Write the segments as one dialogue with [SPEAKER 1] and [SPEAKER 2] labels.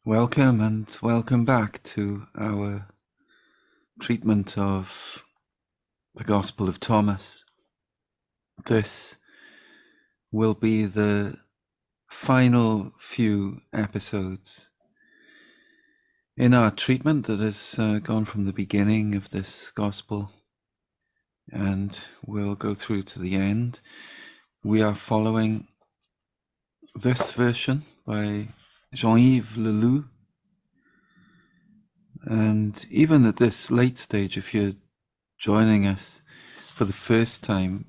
[SPEAKER 1] Welcome and welcome back to our treatment of the Gospel of Thomas. This will be the final few episodes in our treatment that has gone from the beginning of this Gospel and will go through to the end. We are following this version by Jean-Yves Leloup. And even at this late stage, if you're joining us for the first time,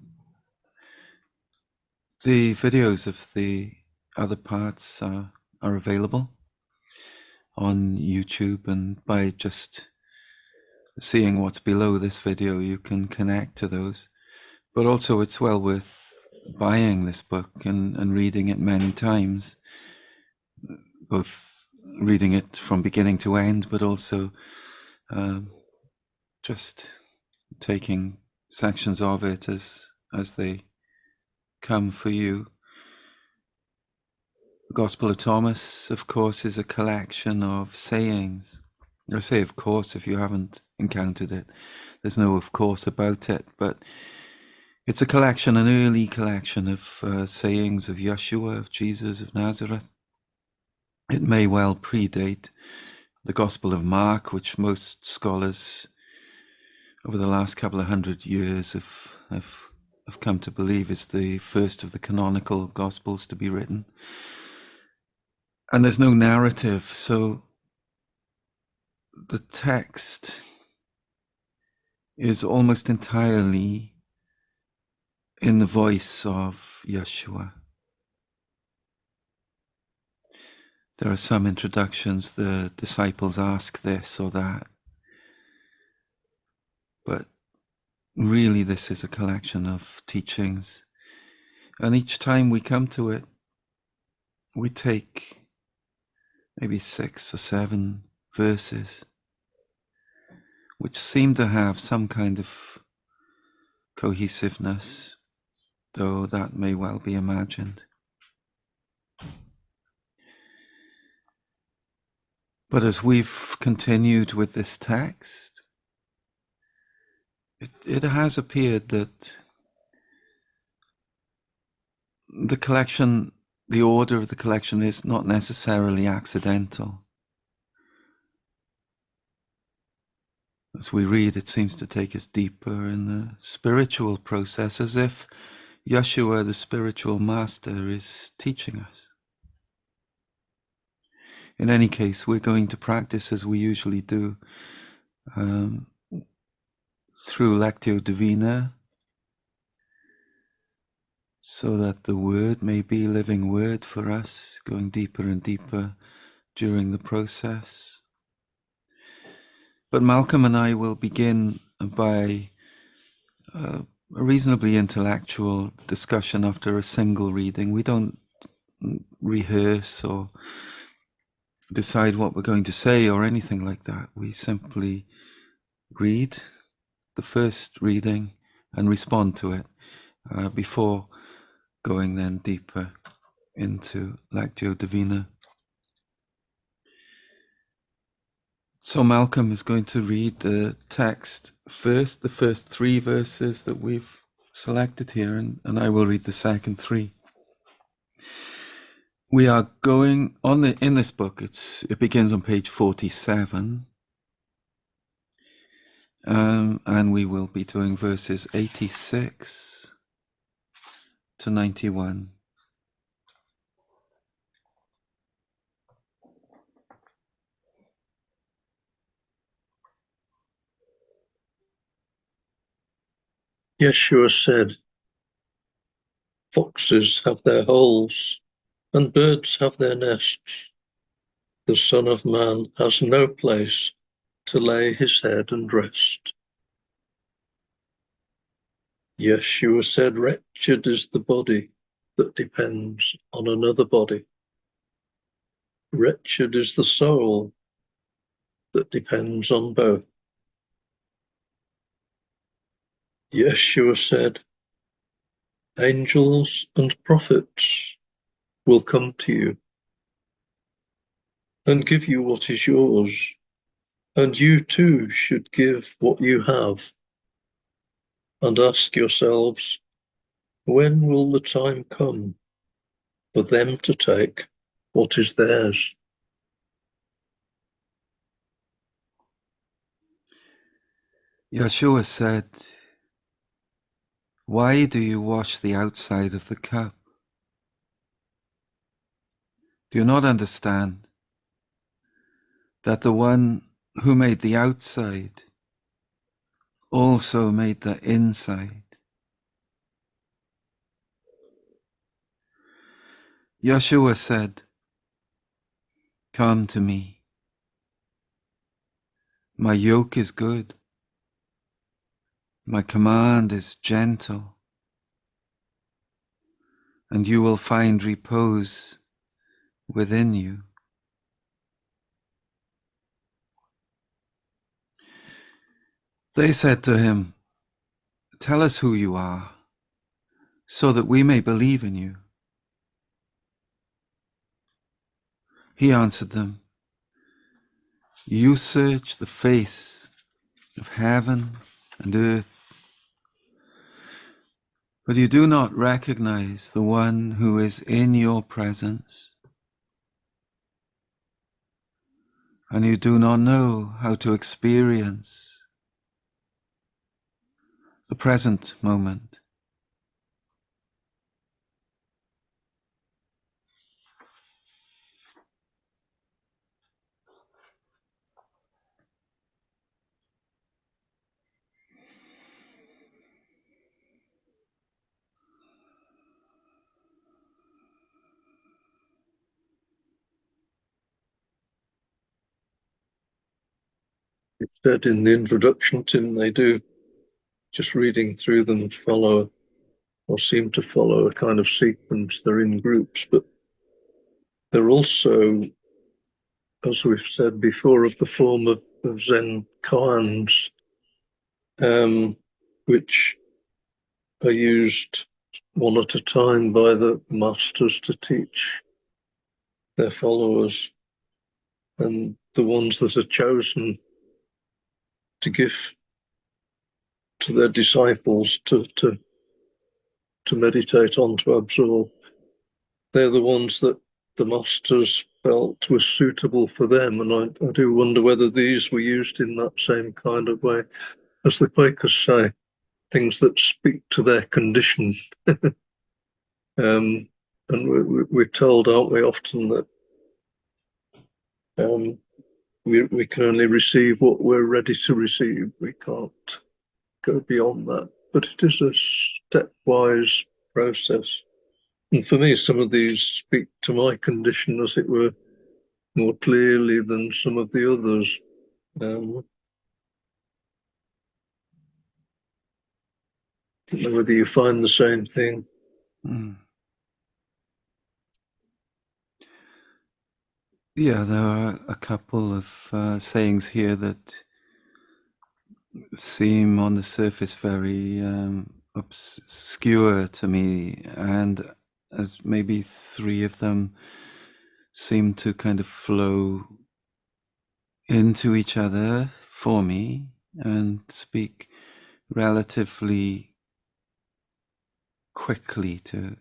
[SPEAKER 1] the videos of the other parts are available on YouTube, and by just seeing what's below this video, you can connect to those. But also it's well worth buying this book and reading it many times, both reading it from beginning to end, but also just taking sections of it as they come for you. The Gospel of Thomas, of course, is a collection of sayings. I say of course if you haven't encountered it. There's no of course about it, but it's a collection, an early collection of sayings of Yeshua, of Jesus of Nazareth. It may well predate the Gospel of Mark, which most scholars over the last couple of hundred years have come to believe is the first of the canonical Gospels to be written. And there's no narrative, so the text is almost entirely in the voice of Yeshua. There are some introductions, the disciples ask this or that, but really this is a collection of teachings. And each time we come to it, we take maybe 6 or 7 verses which seem to have some kind of cohesiveness, though that may well be imagined. But as we've continued with this text, it has appeared that the collection, the order of the collection is not necessarily accidental. As we read, it seems to take us deeper in the spiritual process, as if Yeshua, the spiritual master, is teaching us. In any case, we're going to practice as we usually do, through Lectio Divina, so that the word may be living word for us, going deeper and deeper during the process. But Malcolm and I will begin by a reasonably intellectual discussion after a single reading. We don't rehearse or decide what we're going to say or anything like that. We simply read the first reading and respond to it before going then deeper into Lectio Divina. So Malcolm is going to read the text first, the first 3 verses that we've selected here, and I will read the second 3. We are going on in this book. It begins on page 47, and we will be doing verses 86 to 91.
[SPEAKER 2] Yeshua said, "Foxes have their holes, and birds have their nests. The Son of Man has no place to lay his head and rest." Yeshua said, "Wretched is the body that depends on another body. Wretched is the soul that depends on both." Yeshua said, "Angels and prophets will come to you. and give you what is yours, and you too should give what you have, and ask yourselves, when will the time come for them to take what is theirs?
[SPEAKER 1] Yeshua said, "Why do you wash the outside of the cup? Do you not understand that the one who made the outside also made the inside?" Yeshua said, "Come to me. My yoke is good. My command is gentle, and you will find repose within you." They said to him, "Tell us who you are, so that we may believe in you." He answered them, "You search the face of heaven and earth, but you do not recognize the one who is in your presence, and you do not know how to experience the present moment.
[SPEAKER 2] It said in the introduction, Tim, they do, just reading through them, follow or seem to follow a kind of sequence. They're in groups, but they're also, as we've said before, of the form of Zen koans, which are used one at a time by the masters to teach their followers, and the ones that are chosen to give to their disciples to meditate on, to absorb. They're the ones that the masters felt were suitable for them. And I do wonder whether these were used in that same kind of way. As the Quakers say, things that speak to their condition. And we're told, aren't we, often that we can only receive what we're ready to receive. We can't go beyond that. But it is a stepwise process. And for me, some of these speak to my condition, as it were, more clearly than some of the others. I don't know whether you find the same thing.
[SPEAKER 1] Yeah, there are a couple of sayings here that seem on the surface very obscure to me, and maybe three of them seem to kind of flow into each other for me and speak relatively quickly to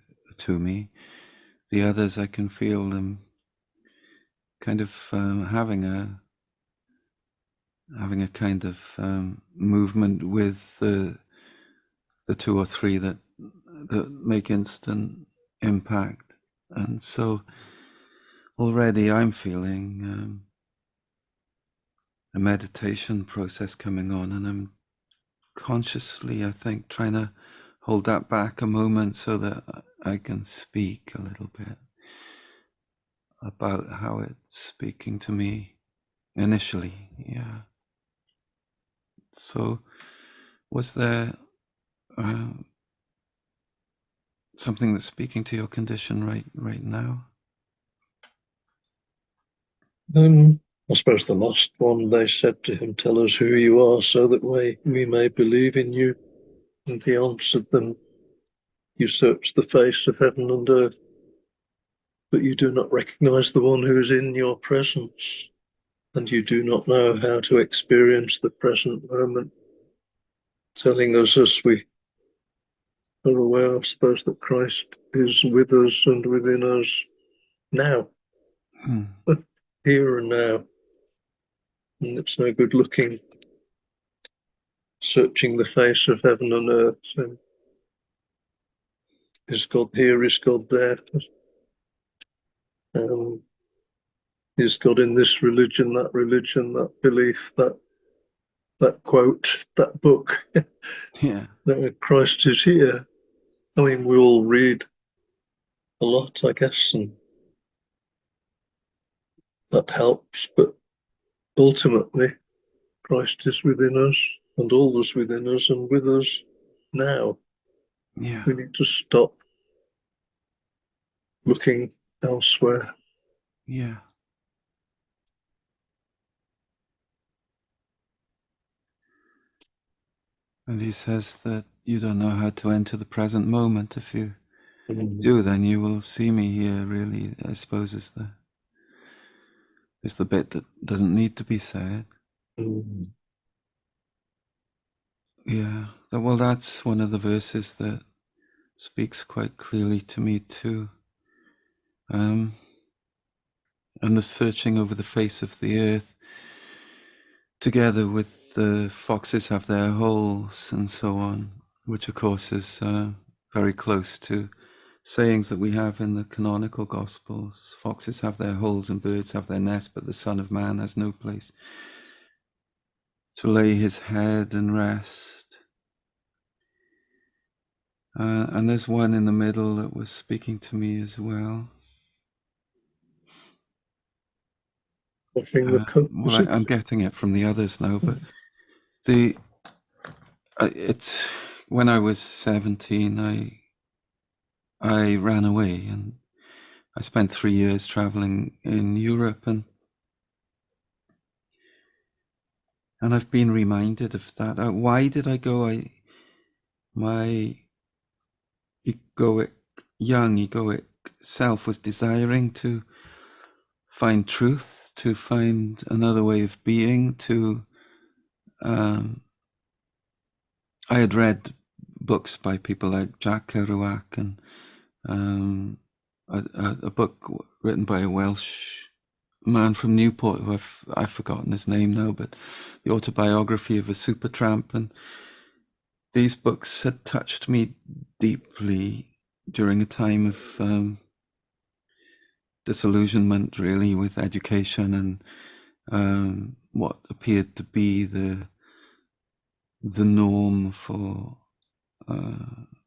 [SPEAKER 1] me. The others, I can feel them kind of having a kind of movement with the two or three that make instant impact. And so already I'm feeling a meditation process coming on, and I'm consciously, I think, trying to hold that back a moment so that I can speak a little bit about how it's speaking to me initially. Yeah. So was there something that's speaking to your condition right now?
[SPEAKER 2] I suppose the last one, they said to him, "Tell us who you are, so that we may believe in you." And he answered them, "You search the face of heaven and earth, but you do not recognize the one who is in your presence, and you do not know how to experience the present moment, telling us as we are aware, I suppose, that Christ is with us and within us now, here and now. And it's no good looking, searching the face of heaven and earth, saying, is God here? Is God there? Is God in this religion, that belief, that quote, that book?
[SPEAKER 1] Yeah.
[SPEAKER 2] No, Christ is here. I mean, we all read a lot, I guess, and that helps, but ultimately, Christ is within us and always within us and with us now.
[SPEAKER 1] Yeah.
[SPEAKER 2] We need to stop looking elsewhere.
[SPEAKER 1] Yeah. And he says that you don't know how to enter the present moment. If you do, then you will see me here, really, I suppose is the bit that doesn't need to be said. Yeah. Well, that's one of the verses that speaks quite clearly to me too. And the searching over the face of the earth, together with the foxes have their holes and so on, which of course is very close to sayings that we have in the canonical Gospels. Foxes have their holes and birds have their nests, but the Son of Man has no place to lay his head and rest. And there's one in the middle that was speaking to me as well. I'm getting it from the others now, but it's when I was 17, I ran away and I spent 3 years traveling in Europe, and I've been reminded of that. Why did I go? My young egoic self was desiring to find truth, to find another way of being, I had read books by people like Jack Kerouac and a book written by a Welsh man from Newport, who I've forgotten his name now, but the autobiography of a supertramp. And these books had touched me deeply during a time of disillusionment, really, with education and what appeared to be the norm for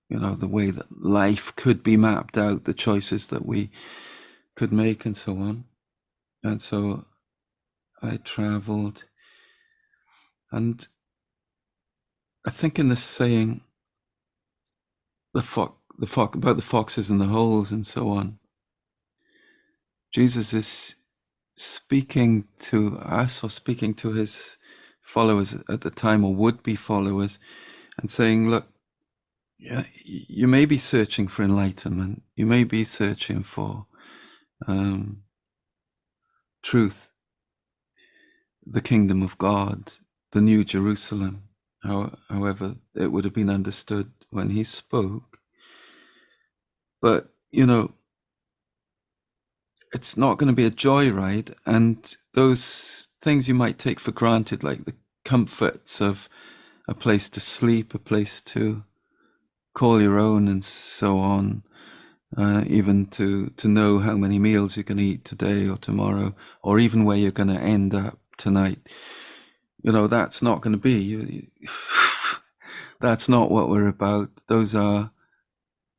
[SPEAKER 1] the way that life could be mapped out, the choices that we could make, and so on. And so I traveled, and I think in this saying, about the foxes and the holes and so on, Jesus is speaking to us, or speaking to his followers at the time, or would-be followers, and saying, look, you may be searching for enlightenment, you may be searching for truth, the kingdom of God, the New Jerusalem, however it would have been understood when he spoke. But, it's not going to be a joyride, and those things you might take for granted, like the comforts of a place to sleep, a place to call your own, and so on, even to know how many meals you're going to eat today or tomorrow, or even where you're going to end up tonight. That's not going to be. That's not what we're about. Those are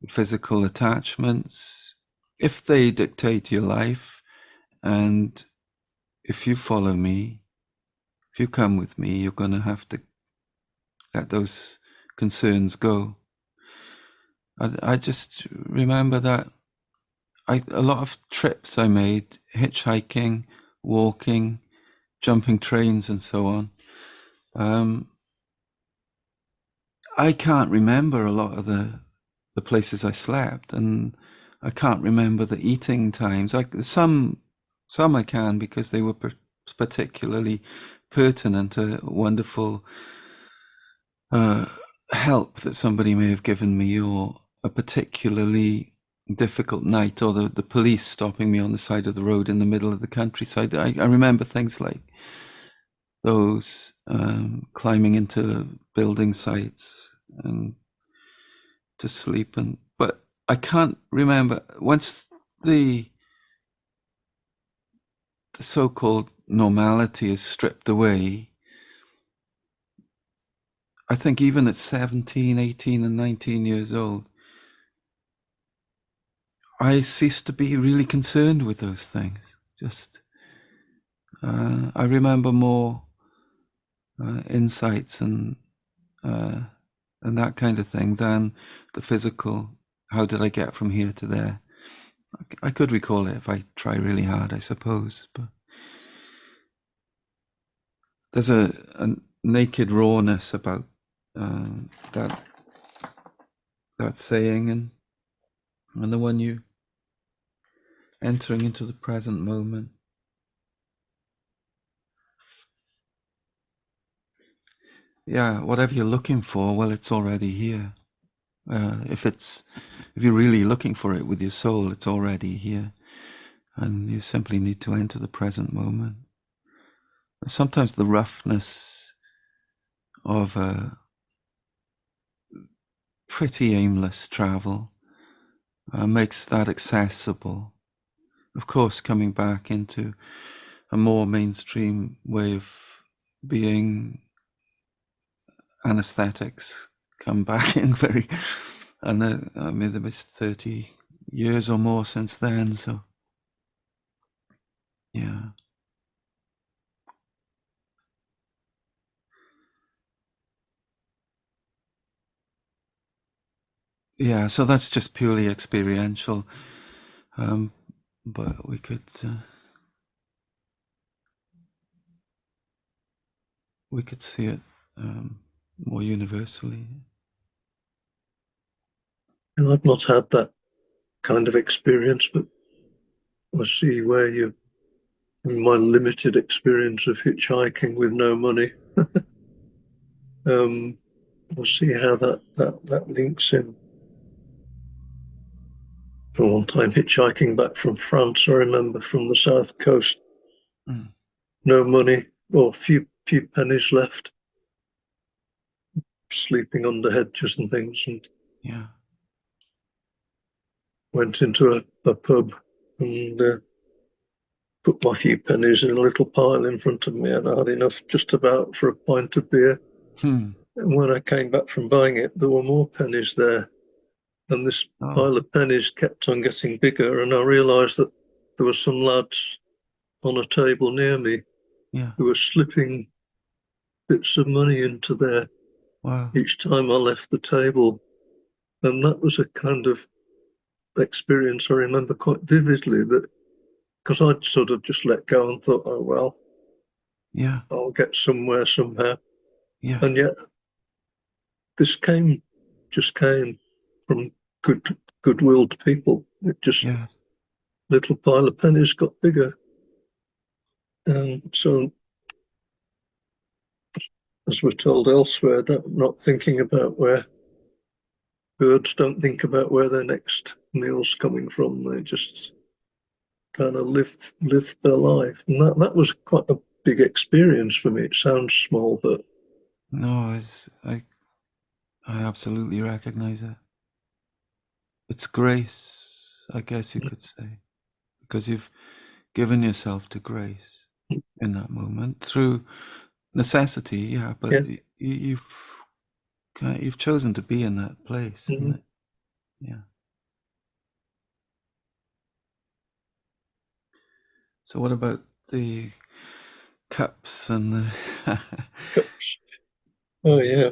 [SPEAKER 1] physical attachments. If they dictate your life, and if you follow me, if you come with me, you're going to have to let those concerns go. I just remember that a lot of trips I made, hitchhiking, walking, jumping trains, and so on. I can't remember a lot of the places I slept, and I can't remember the eating times. Some I can because they were particularly pertinent. A wonderful help that somebody may have given me, or a particularly difficult night, or the police stopping me on the side of the road in the middle of the countryside. I remember things like those, climbing into building sites and to sleep, but I can't remember once the so-called normality is stripped away. I think even at 17, 18 and 19 years old, I ceased to be really concerned with those things. Just, I remember more insights and that kind of thing than the physical. How did I get from here to there? I could recall it if I try really hard, I suppose. But there's a naked rawness about that saying, and the one you entering into the present moment. Yeah, whatever you're looking for, well, it's already here. If you're really looking for it with your soul, it's already here, and you simply need to enter the present moment. Sometimes the roughness of a pretty aimless travel makes that accessible. Of course, coming back into a more mainstream way of being, anesthetics come back in very, and I mean, there was 30 years or more since then, so yeah. Yeah, so that's just purely experiential, but we could see it more universally.
[SPEAKER 2] And I've not had that kind of experience, but I see where in my limited experience of hitchhiking with no money, I see how that links in. For one time hitchhiking back from France, I remember, from the south coast, no money, or few pennies left, sleeping under hedges and things, and
[SPEAKER 1] Yeah.
[SPEAKER 2] went into a pub and put my few pennies in a little pile in front of me, and I had enough just about for a pint of beer. And when I came back from buying it, there were more pennies there, and this pile of pennies kept on getting bigger, and I realised that there were some lads on a table near me who were slipping bits of money into there each time I left the table. And that was a kind of experience I remember quite vividly, that because I'd sort of just let go and thought, oh, well,
[SPEAKER 1] yeah,
[SPEAKER 2] I'll get somewhere somehow.
[SPEAKER 1] Yeah.
[SPEAKER 2] And yet this just came from good-willed people. It just, little pile of pennies got bigger. And so, as we're told elsewhere, not thinking about where birds don't think about where their next meal's coming from. They just kind of lived their life. And that was quite a big experience for me. It sounds small, but
[SPEAKER 1] no, I absolutely recognize it. It's grace, I guess you could say, because you've given yourself to grace in that moment through necessity. Yeah, but you've chosen to be in that place.
[SPEAKER 2] Mm-hmm.
[SPEAKER 1] Yeah. So what about the cups and the
[SPEAKER 2] cups? Oh yeah.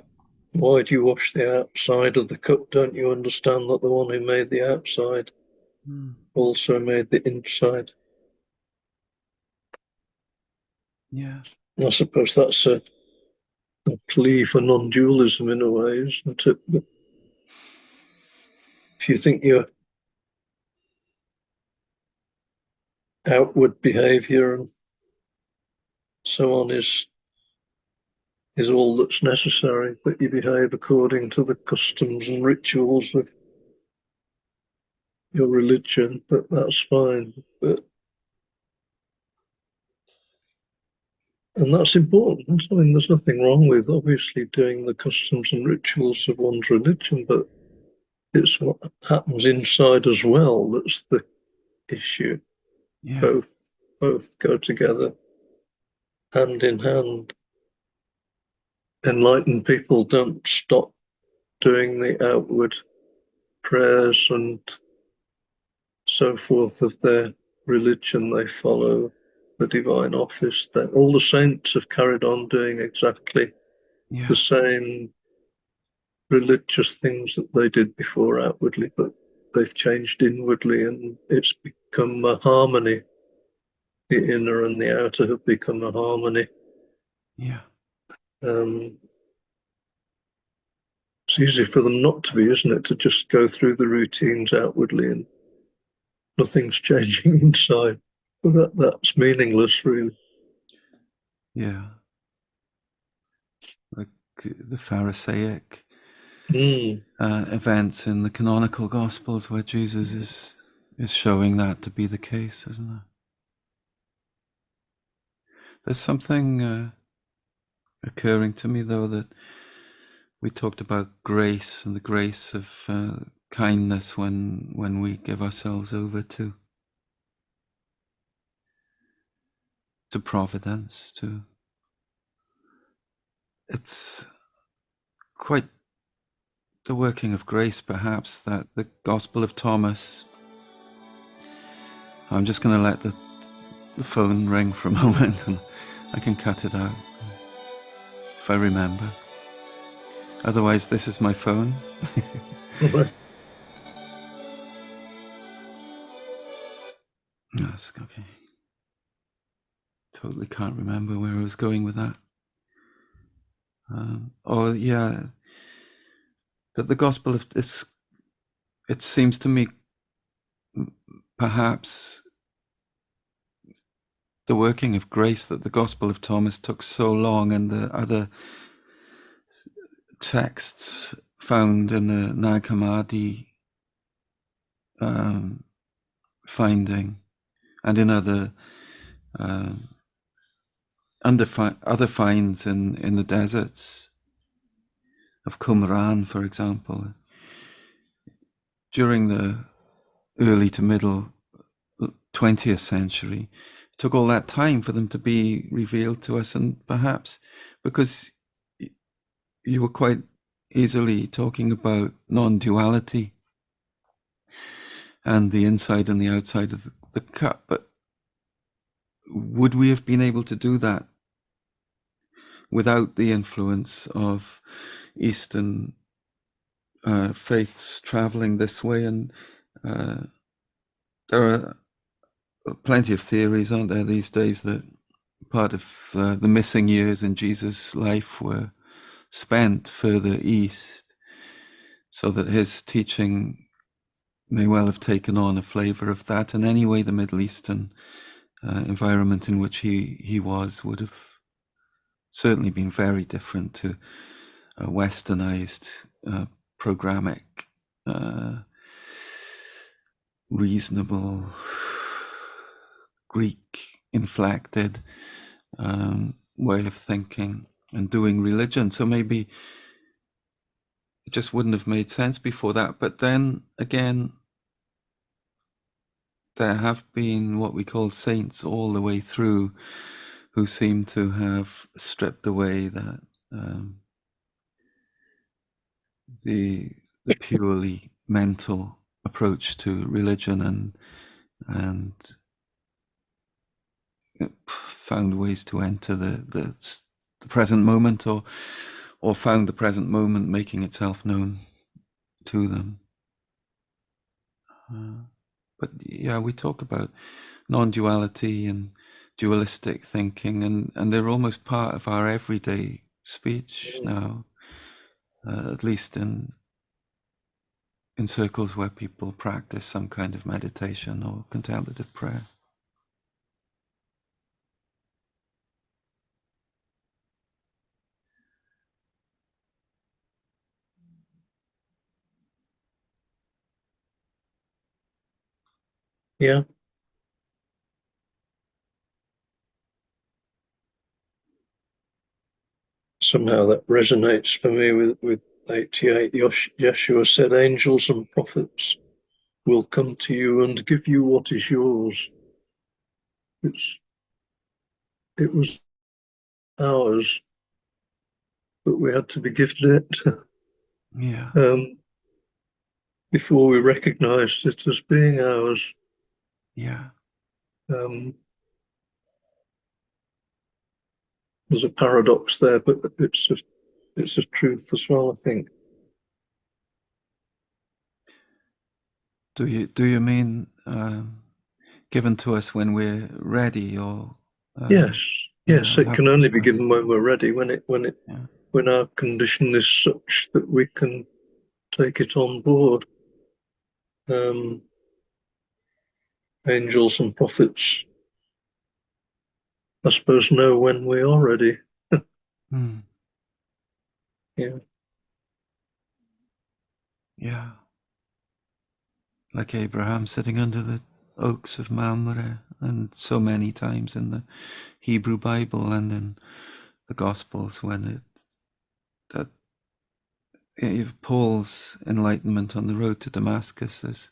[SPEAKER 2] Why do you wash the outside of the cup? Don't you understand that the one who made the outside also made the inside?
[SPEAKER 1] Yeah.
[SPEAKER 2] I suppose that's a plea for non-dualism in a way, isn't it? But if you think you're outward behaviour and so on is all that's necessary, that you behave according to the customs and rituals of your religion, but that's fine. And that's important. I mean, there's nothing wrong with obviously doing the customs and rituals of one's religion, but it's what happens inside as well that's the issue.
[SPEAKER 1] Yeah.
[SPEAKER 2] Both go together, hand in hand. Enlightened people don't stop doing the outward prayers and so forth of their religion. They follow the divine office. That all the saints have carried on doing exactly
[SPEAKER 1] Yeah.
[SPEAKER 2] the same religious things that they did before outwardly, but they've changed inwardly, and it's become a harmony. The inner and the outer have become a harmony.
[SPEAKER 1] Yeah.
[SPEAKER 2] It's easy for them not to be, isn't it? To just go through the routines outwardly and nothing's changing inside. Well, that's meaningless, really.
[SPEAKER 1] Yeah. Like the Pharisaic events in the canonical Gospels where Jesus is showing that to be the case, isn't there? There's something occurring to me, though, that we talked about grace and the grace of kindness when we give ourselves over to providence. It's quite the working of grace, perhaps, that the Gospel of Thomas. I'm just going to let the phone ring for a moment, and I can cut it out if I remember. Otherwise, this is my phone. Yes, okay. Totally can't remember where I was going with that. That the Gospel of it seems to me perhaps the working of grace that the Gospel of Thomas took so long, and the other texts found in the Nag Hammadi finding, and in other other finds in the deserts of Qumran, for example, during the early to middle 20th century. It took all that time for them to be revealed to us, and perhaps because you were quite easily talking about non-duality and the inside and the outside of the cup, but would we have been able to do that without the influence of Eastern faiths traveling this way? And there are plenty of theories, aren't there, these days, that part of the missing years in Jesus' life were spent further east, so that his teaching may well have taken on a flavor of that. And anyway, the Middle Eastern environment in which he was would have certainly been very different to a westernized, programmatic, reasonable, Greek-inflected way of thinking and doing religion. So maybe it just wouldn't have made sense before that. But then again, there have been what we call saints all the way through who seem to have stripped away that the purely mental approach to religion, and found ways to enter the present moment, or found the present moment making itself known to them. But yeah, we talk about non-duality and dualistic thinking, and they're almost part of our everyday speech now, at least in circles where people practice some kind of meditation or contemplative prayer.
[SPEAKER 2] Yeah. Somehow that resonates for me with 88. Yeshua said, angels and prophets will come to you and give you what is yours. It was ours, but we had to be gifted it
[SPEAKER 1] Yeah.
[SPEAKER 2] before we recognized it as being ours.
[SPEAKER 1] Yeah.
[SPEAKER 2] There's a paradox there, but it's a truth as well, I think.
[SPEAKER 1] Do you mean given to us when we're ready, or
[SPEAKER 2] Yes, yes, it
[SPEAKER 1] have
[SPEAKER 2] can
[SPEAKER 1] the
[SPEAKER 2] only be given when
[SPEAKER 1] capacity?
[SPEAKER 2] we're ready,
[SPEAKER 1] Yeah.
[SPEAKER 2] when our condition is such that we can take it on board. Angels and prophets, I suppose, know when we are ready.
[SPEAKER 1] Hmm.
[SPEAKER 2] Yeah.
[SPEAKER 1] Yeah. Like Abraham sitting under the oaks of Mamre, and so many times in the Hebrew Bible and in the Gospels when that Paul's enlightenment on the road to Damascus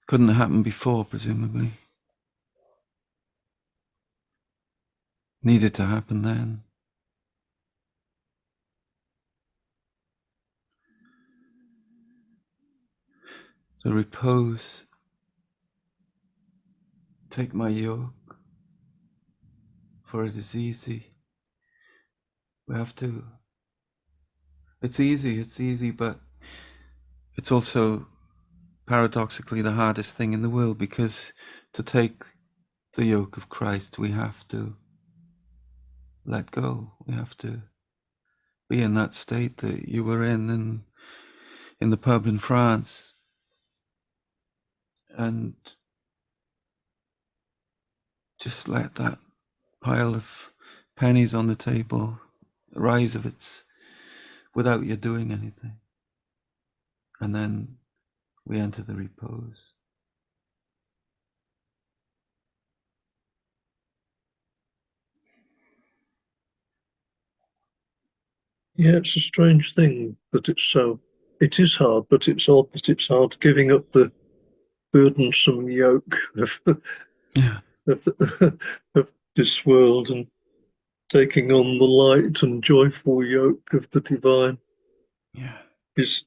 [SPEAKER 1] couldn't happen before, presumably. Needed to happen then. So repose, take my yoke, for it is easy. We have to. It's easy, but it's also paradoxically the hardest thing in the world, because to take the yoke of Christ, we have to let go. We have to be in that state that you were in the pub in France, and just let that pile of pennies on the table rise of its without you doing anything. And then we enter the repose.
[SPEAKER 2] Yeah, it's a strange thing that it is hard, but it's odd that it's hard giving up the burdensome yoke
[SPEAKER 1] Yeah.
[SPEAKER 2] of, of this world and taking on the light and joyful yoke of the divine
[SPEAKER 1] Yeah.
[SPEAKER 2] is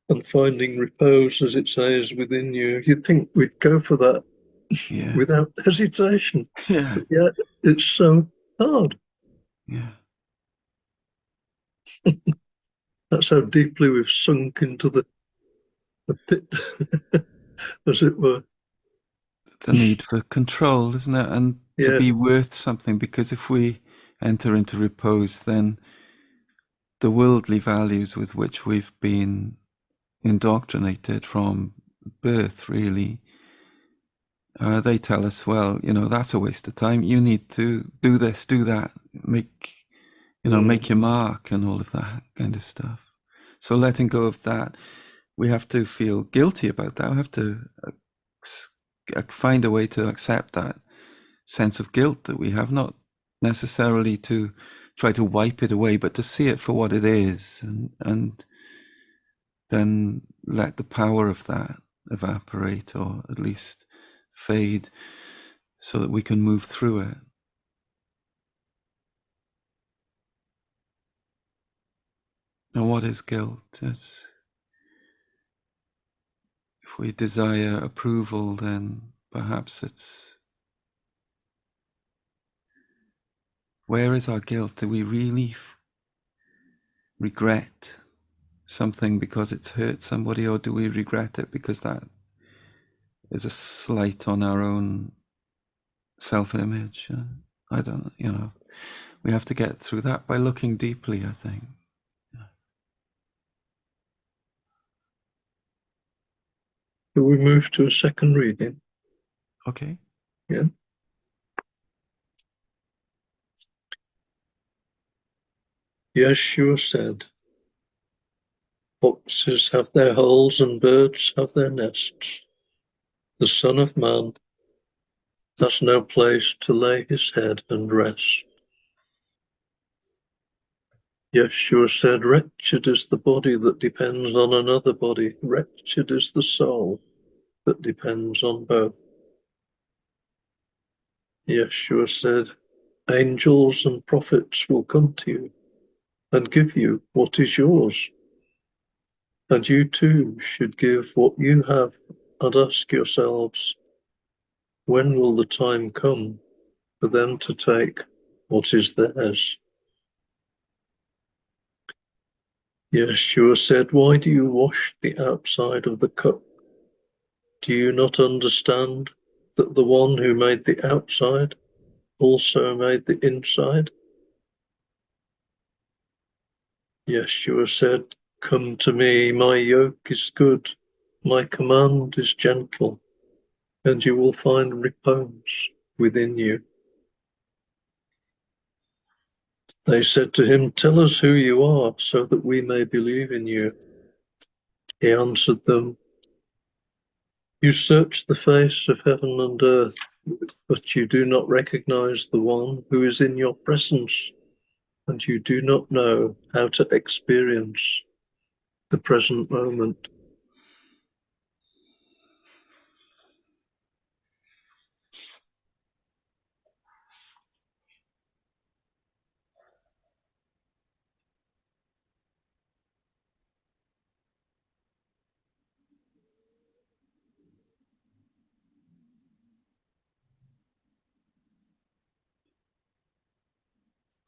[SPEAKER 2] and finding repose, as it says, within you. You'd think we'd go for that
[SPEAKER 1] Yeah.
[SPEAKER 2] without hesitation,
[SPEAKER 1] Yeah.
[SPEAKER 2] but yet it's so hard.
[SPEAKER 1] Yeah.
[SPEAKER 2] That's how deeply we've sunk into the pit, as it were.
[SPEAKER 1] The need for control, isn't it? And to
[SPEAKER 2] Yeah.
[SPEAKER 1] be worth something, because if we enter into repose, then the worldly values with which we've been indoctrinated from birth, really, they tell us, well, that's a waste of time. You need to do this, do that, make your mark and all of that kind of stuff. So letting go of that, we have to feel guilty about that. We have to find a way to accept that sense of guilt that we have, not necessarily to try to wipe it away, but to see it for what it is, and then let the power of that evaporate, or at least fade, so that we can move through it. And what is guilt? If we desire approval, then perhaps it's, where is our guilt? Do we really regret something because it's hurt somebody, or do we regret it because that is a slight on our own self-image? I don't, we have to get through that by looking deeply, I think.
[SPEAKER 2] So we move to a second reading.
[SPEAKER 1] Okay.
[SPEAKER 2] Yeah. Yeshua said, foxes have their holes and birds have their nests, The Son of Man has no place to lay his head and rest. Yeshua said, wretched is the body that depends on another body. Wretched is the soul that depends on both. Yeshua said, angels and prophets will come to you and give you what is yours. And you too should give what you have and ask yourselves, when will the time come for them to take what is theirs? Yeshua said, why do you wash the outside of the cup? Do you not understand that the one who made the outside also made the inside? Yeshua said, come to me, my yoke is good, my command is gentle, and you will find repose within you. They said to him, tell us who you are, so that we may believe in you. He answered them, you search the face of heaven and earth, but you do not recognize the one who is in your presence, and you do not know how to experience the present moment.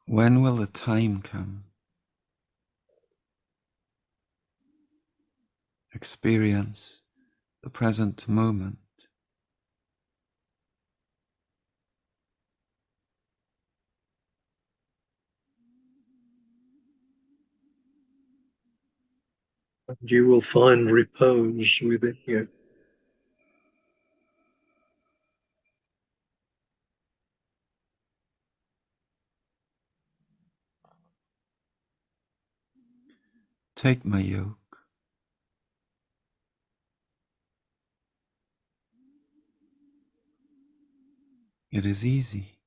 [SPEAKER 1] When will the time come? Experience the present moment.
[SPEAKER 2] And you will find repose within you.
[SPEAKER 1] Take my yoke. It is easy.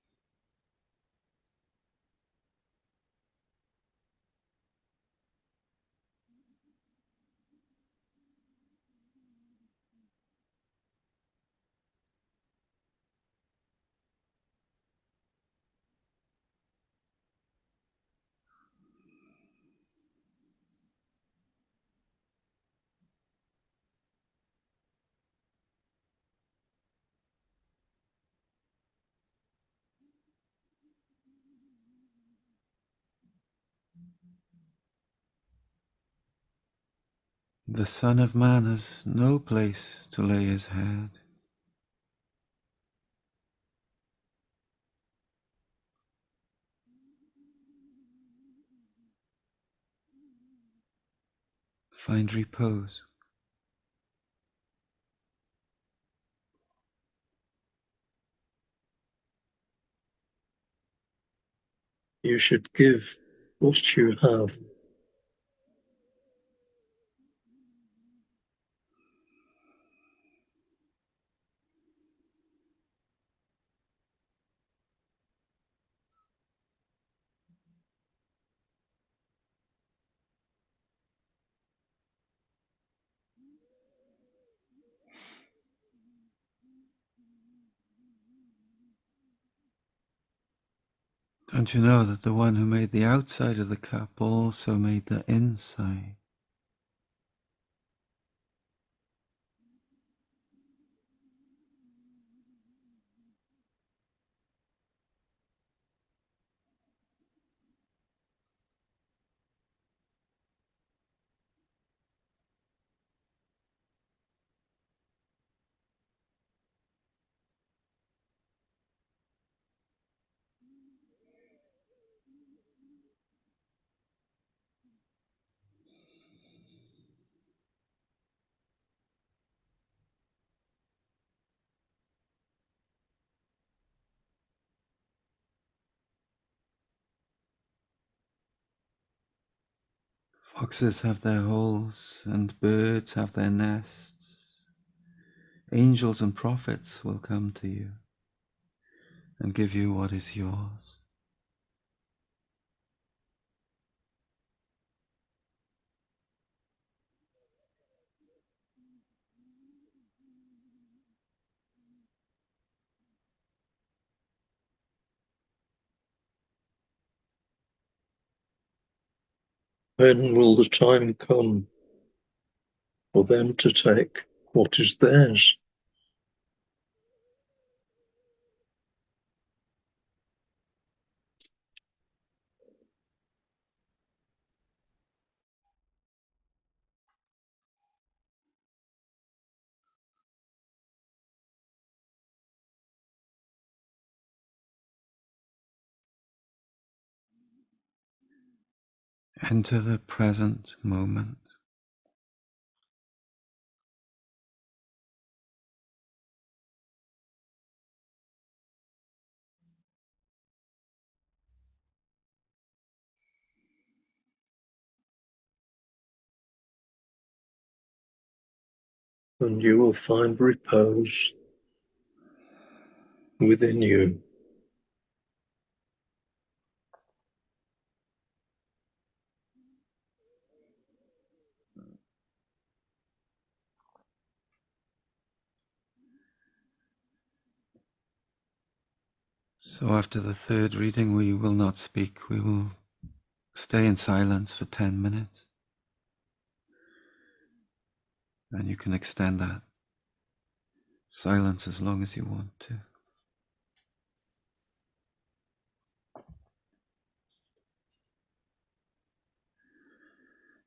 [SPEAKER 1] The Son of Man has no place to lay his head. Find repose.
[SPEAKER 2] You should give what you have.
[SPEAKER 1] Don't you know that the one who made the outside of the cup also made the inside? Foxes have their holes and birds have their nests. Angels and prophets will come to you and give you what is yours.
[SPEAKER 2] When will the time come for them to take what is theirs?
[SPEAKER 1] Enter the present moment.
[SPEAKER 2] And you will find repose within you.
[SPEAKER 1] So after the third reading, we will not speak. We will stay in silence for 10 minutes. And you can extend that silence as long as you want to.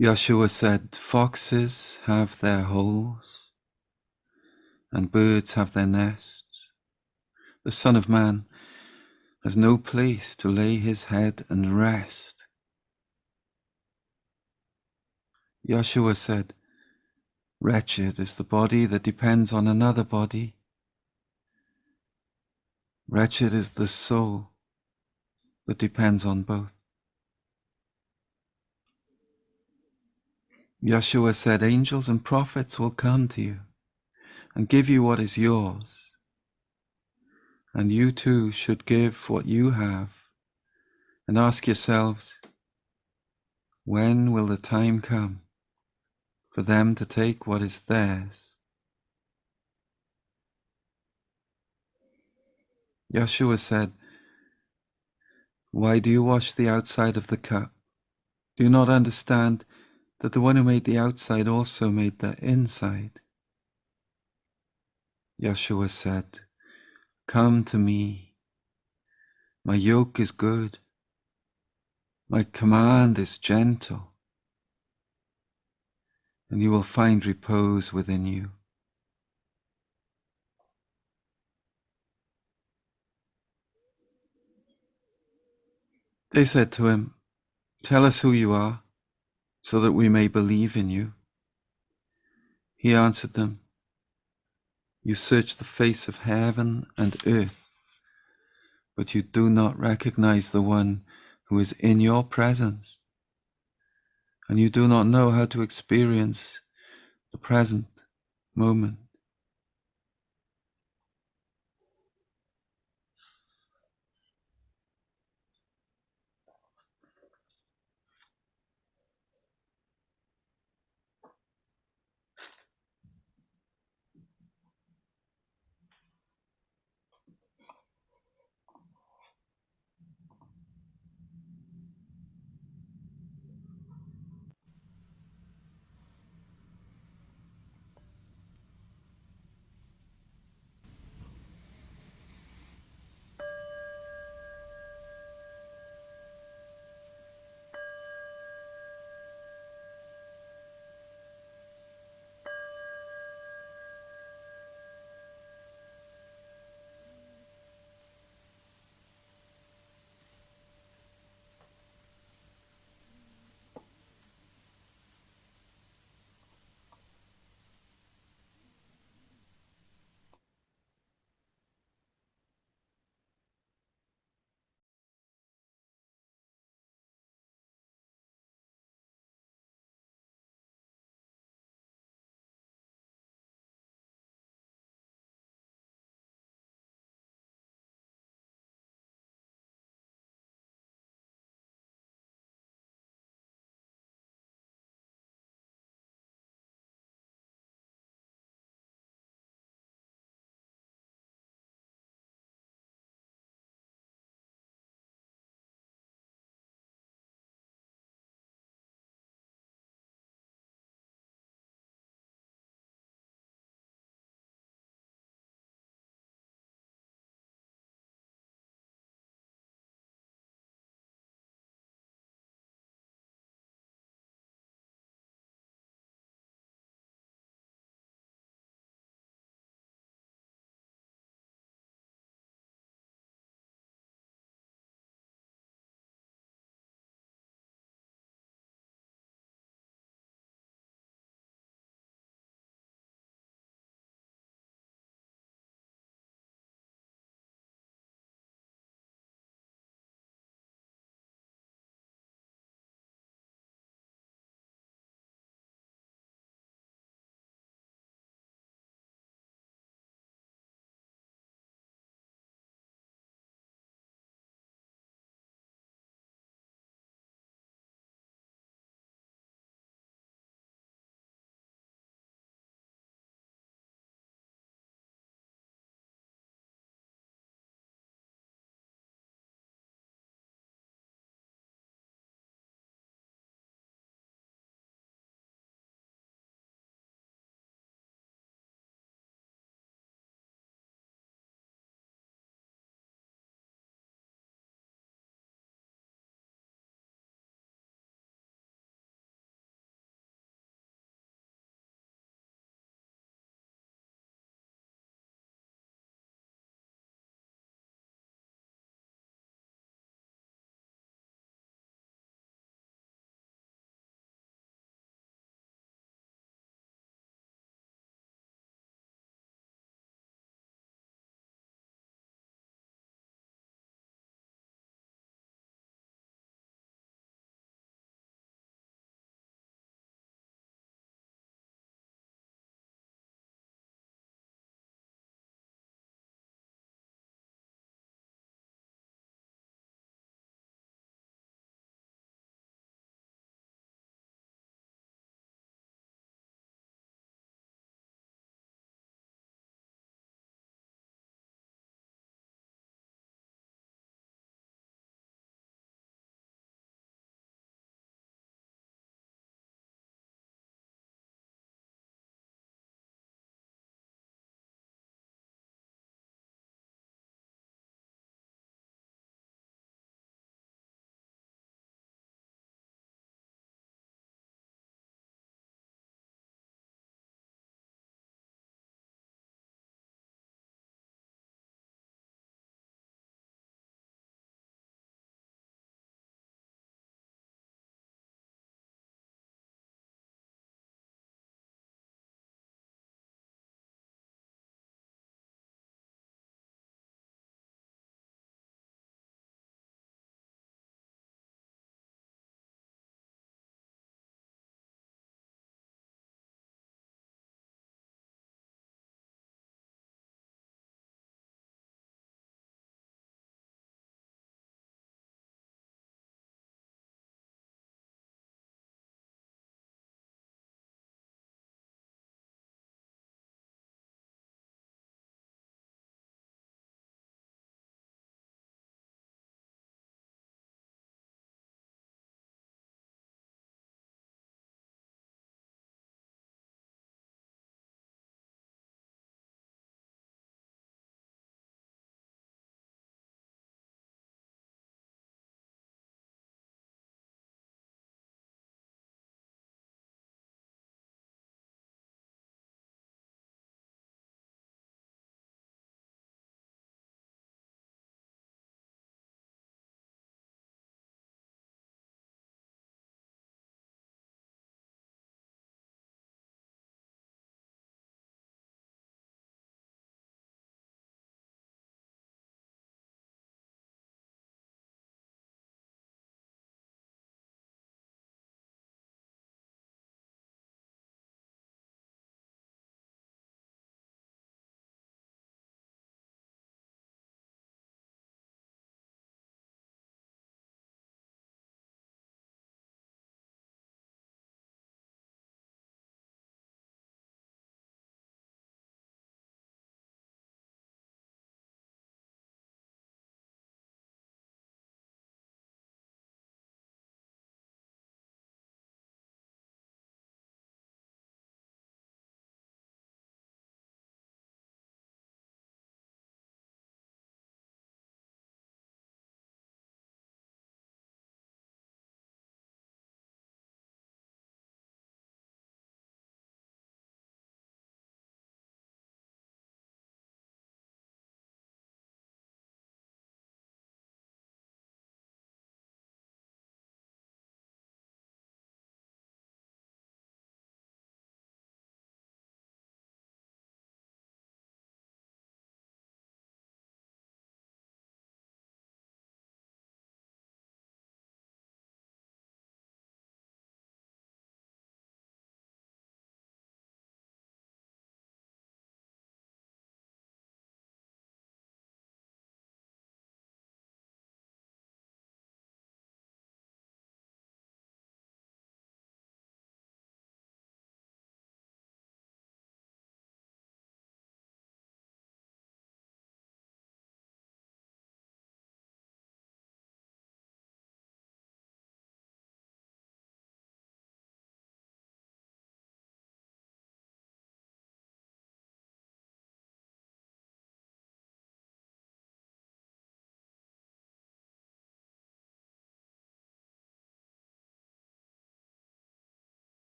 [SPEAKER 1] Yeshua said, "Foxes have their holes, and birds have their nests. The Son of Man has no place to lay his head and rest." Yeshua said, "Wretched is the body that depends on another body. Wretched is the soul that depends on both." Yeshua said, "Angels and prophets will come to you and give you what is yours, and you too should give what you have, and ask yourselves, when will the time come for them to take what is theirs?" Yeshua said, "Why do you wash the outside of the cup? Do you not understand that the one who made the outside also made the inside?" Yeshua said, "Come to me. My yoke is good. My command is gentle, and you will find repose within you." They said to him, "Tell us who you are, so that we may believe in you." He answered them, "You search the face of heaven and earth, but you do not recognize the one who is in your presence, and you do not know how to experience the present moment.